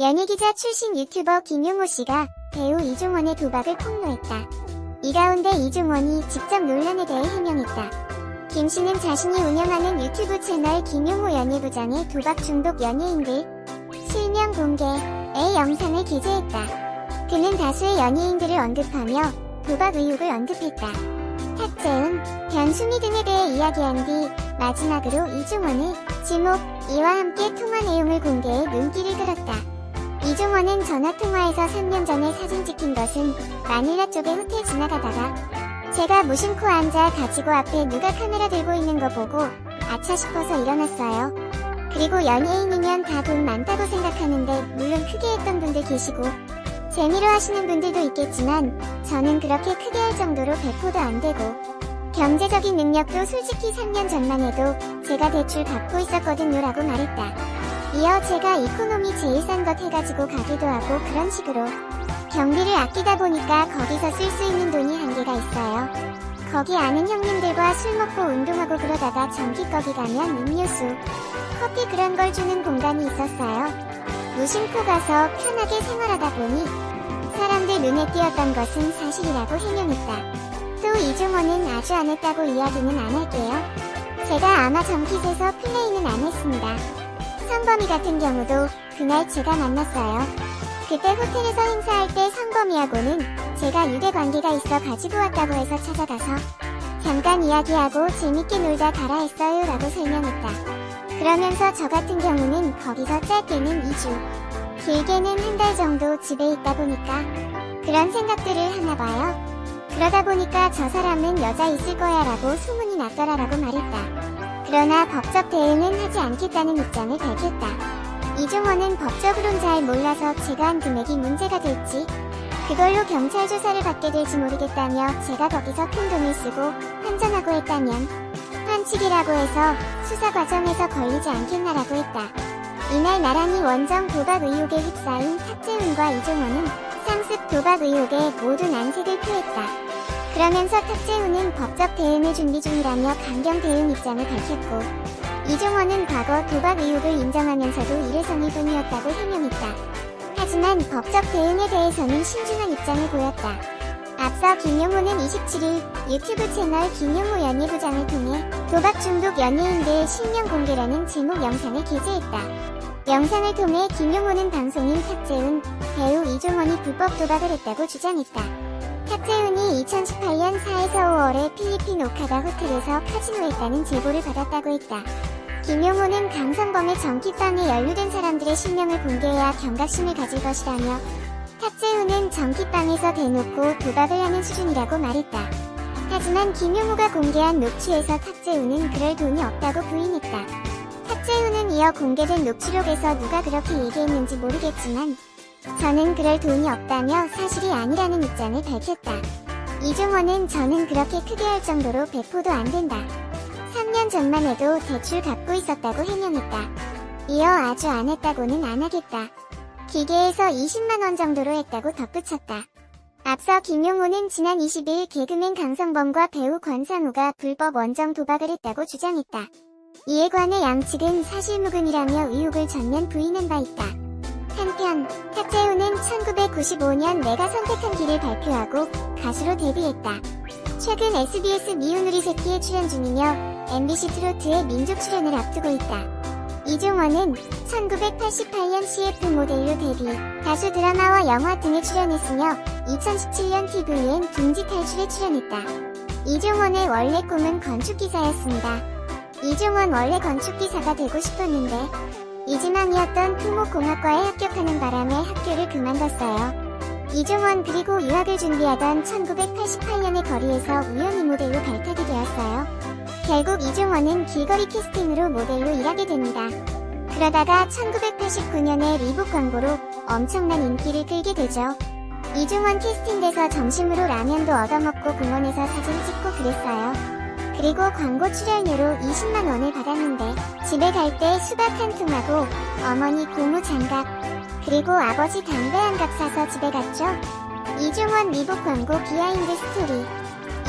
연예기자 출신 유튜버 김용호 씨가 배우 이종원의 도박을 폭로했다. 이 가운데 이종원이 직접 논란에 대해 해명했다. 김 씨는 자신이 운영하는 유튜브 채널 김용호 연예부장의 도박 중독 연예인들 실명 공개의 영상을 게재했다. 그는 다수의 연예인들을 언급하며 도박 의혹을 언급했다. 탁재훈, 변수미 등에 대해 이야기한 뒤 마지막으로 이종원의 지목 이와 함께 통화 내용을 공개해 눈길을 끌었다. 이종원은 전화통화에서 3년 전에 사진 찍힌 것은 마닐라 쪽의 호텔 지나가다가 제가 무심코 앉아 가지고 앞에 누가 카메라 들고 있는 거 보고 아차 싶어서 일어났어요. 그리고 연예인이면 다 돈 많다고 생각하는데 물론 크게 했던 분들 계시고 재미로 하시는 분들도 있겠지만 저는 그렇게 크게 할 정도로 배포도 안 되고 경제적인 능력도 솔직히 3년 전만 해도 제가 대출 받고 있었거든요 라고 말했다. 이어 제가 이코노미 제일 싼 것 해가지고 가기도 하고 그런 식으로 경비를 아끼다 보니까 거기서 쓸 수 있는 돈이 한계가 있어요. 거기 아는 형님들과 술 먹고 운동하고 그러다가 전기 꺼기 가면 음료수, 커피 그런 걸 주는 공간이 있었어요. 무심코 가서 편하게 생활하다 보니 사람들 눈에 띄었던 것은 사실이라고 해명했다. 또 이종원은 아주 안 했다고 이야기는 안 할게요. 제가 아마 정킷에서 플레이는 안 했습니다. 성범이 같은 경우도 그날 제가 만났어요. 그때 호텔에서 행사할 때 성범이하고는 제가 유대관계가 있어 가지고 왔다고 해서 찾아가서 잠깐 이야기하고 재밌게 놀다 가라 했어요 라고 설명했다. 그러면서 저 같은 경우는 거기서 짧게는 2주, 길게는 한 달 정도 집에 있다 보니까 그런 생각들을 하나 봐요. 그러다 보니까 저 사람은 여자 있을 거야 라고 소문이 났더라 라고 말했다. 그러나 법적 대응은 하지 않겠다는 입장을 밝혔다. 이종원은 법적으론 잘 몰라서 제가 한 금액이 문제가 될지 그걸로 경찰 조사를 받게 될지 모르겠다며 제가 거기서 큰 돈을 쓰고 환전하고 했다면 환치기라고 해서 수사 과정에서 걸리지 않겠나라고 했다. 이날 나란히 원정 도박 의혹에 휩싸인 탁재훈과 이종원은 상습 도박 의혹에 모두 난색을 표했다. 그러면서 탁재훈은 법적 대응을 준비 중이라며 강경 대응 입장을 밝혔고 이종원은 과거 도박 의혹을 인정하면서도 일회성일 뿐이었다고 해명했다. 하지만 법적 대응에 대해서는 신중한 입장을 보였다. 앞서 김용호는 27일 유튜브 채널 김용호 연예부장을 통해 도박 중독 연예인들 실명 공개라는 제목 영상을 게재했다. 영상을 통해 김용호는 방송인 탁재훈, 배우 이종원이 불법 도박을 했다고 주장했다. 탁재훈이 2018년 4에서 5월에 필리핀 오카다 호텔에서 카지노했다는 제보를 받았다고 했다. 김용호는 강성범의 전기방에 연루된 사람들의 실명을 공개해야 경각심을 가질 것이라며 탁재훈은 전기방에서 대놓고 도박을 하는 수준이라고 말했다. 하지만 김용호가 공개한 녹취에서 탁재훈은 그럴 돈이 없다고 부인했다. 탁재훈은 이어 공개된 녹취록에서 누가 그렇게 얘기했는지 모르겠지만 저는 그럴 돈이 없다며 사실이 아니라는 입장을 밝혔다. 이종원은 저는 그렇게 크게 할 정도로 배포도 안 된다. 3년 전만 해도 대출 갚고 있었다고 해명했다. 이어 아주 안 했다고는 안 하겠다. 기계에서 20만원 정도로 했다고 덧붙였다. 앞서 김용호는 지난 20일 개그맨 강성범과 배우 권상우가 불법 원정 도박을 했다고 주장했다. 이에 관해 양측은 사실무근이라며 의혹을 전면 부인한 바 있다. 한편 탁재훈은 1995년 내가 선택한 길을 발표하고 가수로 데뷔했다. 최근 SBS 미운 우리 새끼에 출연 중이며 MBC 트로트의 민족 출연을 앞두고 있다. 이종원은 1988년 CF 모델로 데뷔, 가수 드라마와 영화 등에 출연했으며 2017년 TVN 둥지 탈출에 출연했다. 이종원의 원래 꿈은 건축기사였습니다. 이종원 원래 건축기사가 되고 싶었는데 이지망이었던 토목공학과에 합격하는 바람에 학교를 그만뒀어요. 이종원 그리고 유학을 준비하던 1988년의 거리에서 우연히 모델로 발탁이 되었어요. 결국 이종원은 길거리 캐스팅으로 모델로 일하게 됩니다. 그러다가 1989년에 리복 광고로 엄청난 인기를 끌게 되죠. 이종원 캐스팅돼서 점심으로 라면도 얻어먹고 공원에서 사진 찍고 그랬어요. 그리고 광고 출연료로 20만원을 받았는데 집에 갈 때 수박 한 통하고 어머니 고무 장갑 그리고 아버지 담배 한 갑 사서 집에 갔죠. 이종원 리복 광고 비하인드 스토리.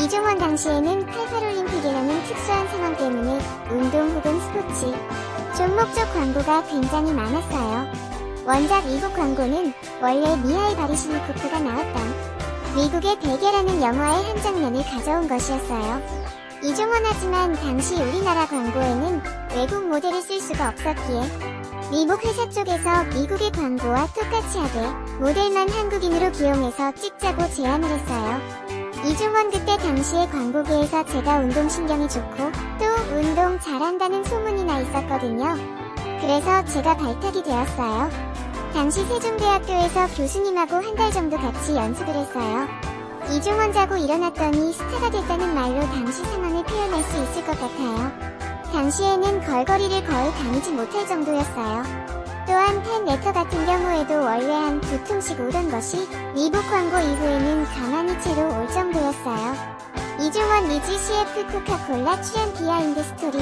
이종원 당시에는 88올림픽이라는 특수한 상황 때문에 운동 혹은 스포츠, 종목적 광고가 굉장히 많았어요. 원작 미국 광고는 원래 미하일 바리시니코프가 나왔던 미국의 베개라는 영화의 한 장면을 가져온 것이었어요. 이중원하지만 당시 우리나라 광고에는 외국 모델을 쓸 수가 없었기에 미국 회사 쪽에서 미국의 광고와 똑같이 하되 모델만 한국인으로 기용해서 찍자고 제안을 했어요. 이중원 그때 당시에 광고계에서 제가 운동신경이 좋고 또 운동 잘한다는 소문이 나 있었거든요. 그래서 제가 발탁이 되었어요. 당시 세종대학교에서 교수님하고 한 달 정도 같이 연습을 했어요. 이중원 자고 일어났더니 스타가 됐다는 말로 당시 상황을 표현할 수 있을 것 같아요. 당시에는 걸거리를 거의 다니지 못할 정도였어요. 또한 팬레터 같은 경우에도 원래 한 2통씩 오던 것이 미국 광고 이후에는 가만히 채로 올 정도였어요. 이중원 리즈 CF 코카콜라 출연 비하인드 스토리.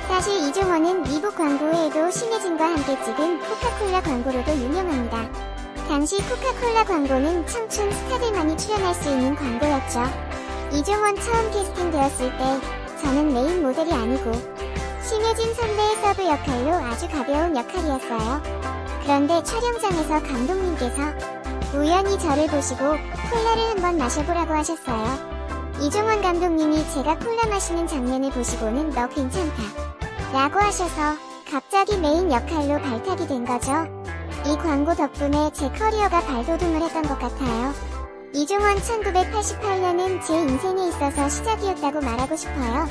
사실 이중원은 미국 광고 외에도 신혜진과 함께 찍은 코카콜라 광고로도 유명합니다. 당시 코카콜라 광고는 청춘 스타들만이 출연할 수 있는 광고였죠. 이중원 처음 캐스팅되었을 때 저는 메인 모델이 아니고 신혜진 선배의 서브 역할로 아주 가벼운 역할이었어요. 그런데 촬영장에서 감독님께서 우연히 저를 보시고 콜라를 한번 마셔보라고 하셨어요. 이중원 감독님이 제가 콜라 마시는 장면을 보시고는 너 괜찮다 라고 하셔서 갑자기 메인 역할로 발탁이 된 거죠. 이 광고 덕분에 제 커리어가 발돋움을 했던 것 같아요. 이중원 1988년은 제 인생에 있어서 시작이었다고 말하고 싶어요.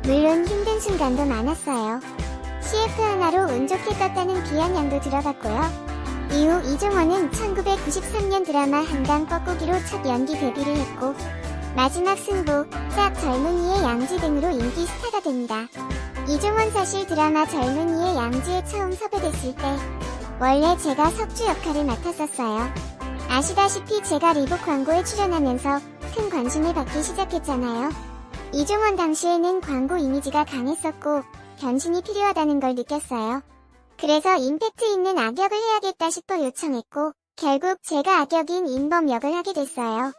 물론 힘든 순간도 많았어요. CF 하나로 운 좋게 떴다는 비아냥도 들어갔고요. 이후 이중원은 1993년 드라마 한강 뻐꾸기로 첫 연기 데뷔를 했고 마지막 승부, 짝 젊은이의 양지 등으로 인기 스타가 됩니다. 이중원 사실 드라마 젊은이의 양지에 처음 섭외됐을 때 원래 제가 석주 역할을 맡았었어요. 아시다시피 제가 리복 광고에 출연하면서 큰 관심을 받기 시작했잖아요. 이중원 당시에는 광고 이미지가 강했었고 변신이 필요하다는 걸 느꼈어요. 그래서 임팩트 있는 악역을 해야겠다 싶어 요청했고 결국 제가 악역인 인범 역을 하게 됐어요.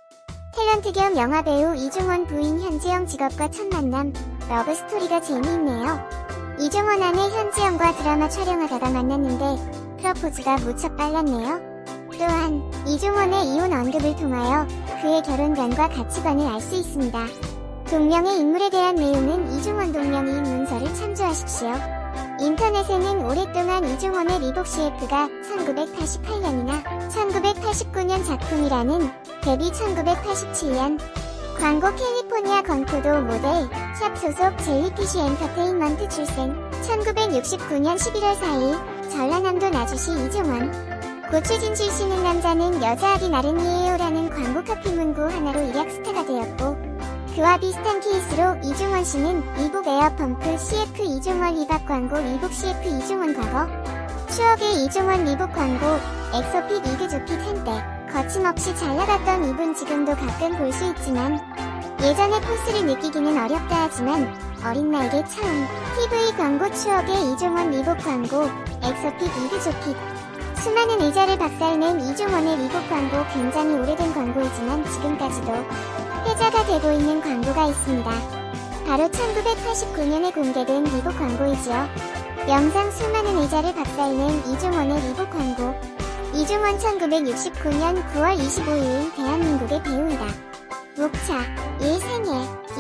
탤런트 겸 영화배우 이중원 부인 현지영 직업과 첫 만남, 러브스토리가 재미있네요. 이중원 아내 현지영과 드라마 촬영하다가 만났는데 프러포즈가 무척 빨랐네요. 또한 이중원의 이혼 언급을 통하여 그의 결혼관과 가치관을 알 수 있습니다. 동명의 인물에 대한 내용은 이중원 동명이인 문서를 참조하십시오. 인터넷에는 오랫동안 이중원의 리복 CF가 1988년이나 1989년 작품이라는 데뷔 1987년 광고 캘리포니아 건포도 모델 샵 소속 젤리피쉬 엔터테인먼트 출생 1969년 11월 4일 전라남도 나주시 이중원 고추진 출신의 남자는 여자하기 나름이에요라는 광고 카피 문구 하나로 일약 스타가 되었고 그와 비슷한 케이스로 이중원 씨는 리복 에어펌프 CF 이중원 리박 광고 리복 CF 이중원 과거 추억의 이중원 리복 광고 엑소핏 이그조핏 한때 거침없이 잘 나갔던 이분 지금도 가끔 볼 수 있지만 예전의 포스를 느끼기는 어렵다 하지만 어린 나에게 처음 TV 광고 추억의 이중원 리복 광고 엑소핏 이그조핏 수많은 의자를 박살낸 이중원의 리복 광고 굉장히 오래된 광고이지만 지금까지도 회자가 되고 있는 광고가 있습니다. 바로 1989년에 공개된 리복 광고이지요. 영상 수많은 의자를 박살낸 이중원의 리복 광고. 이중원 1969년 9월 25일 대한민국의 배우이다. 목차 1. 생애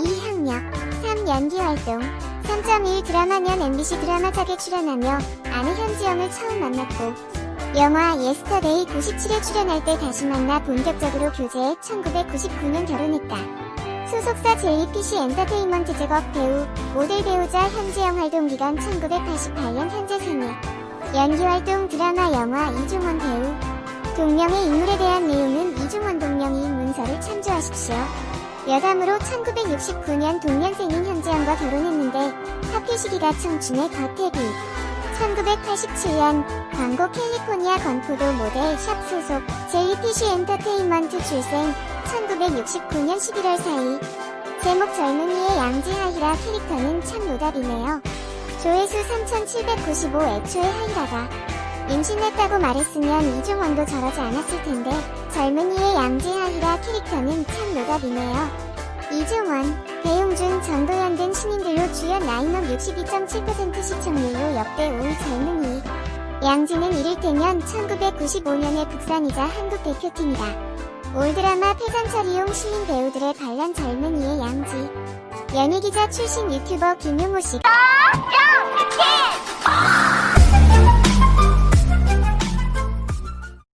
2. 학력 3. 연기활동 3.1 드라마년 MBC 드라마작에 출연하며 아내 현지영을 처음 만났고 영화 예스터데이 97에 출연할 때 다시 만나 본격적으로 교제해 1999년 결혼했다. 소속사 젤리피쉬 엔터테인먼트 직업 배우, 모델 배우자 현지영 활동기간 1988년 현재 생애. 연기활동 드라마 영화 이중원 배우. 동명의 인물에 대한 내용은 이중원 동명이인 문서를 참조하십시오. 여담으로 1969년 동년생인 현지영과 결혼했는데 학교 시기가 청춘의 겉데뷔. 1987년 광고 캘리포니아 건포도 모델 샵 소속 젤리피쉬 엔터테인먼트 출생 1969년 11월 4일 제목 젊은이의 양지하이라 캐릭터는 참 노답이네요. 조회수 3795 애초에 하이라가 임신했다고 말했으면 이중원도 저러지 않았을 텐데 젊은이의 양지하이라 캐릭터는 참 노답이네요. 이중원, 배용준, 전도연 등 신인들로 주연 라인업 62.7% 시청률로 역대 5위 젊은이. 양지는 이를테면 1995년의 북산이자 한국 대표팀이다. 올드라마 패잔처리용 신인 배우들의 반란 젊은이의 양지. 연예기자 출신 유튜버 김용호 씨가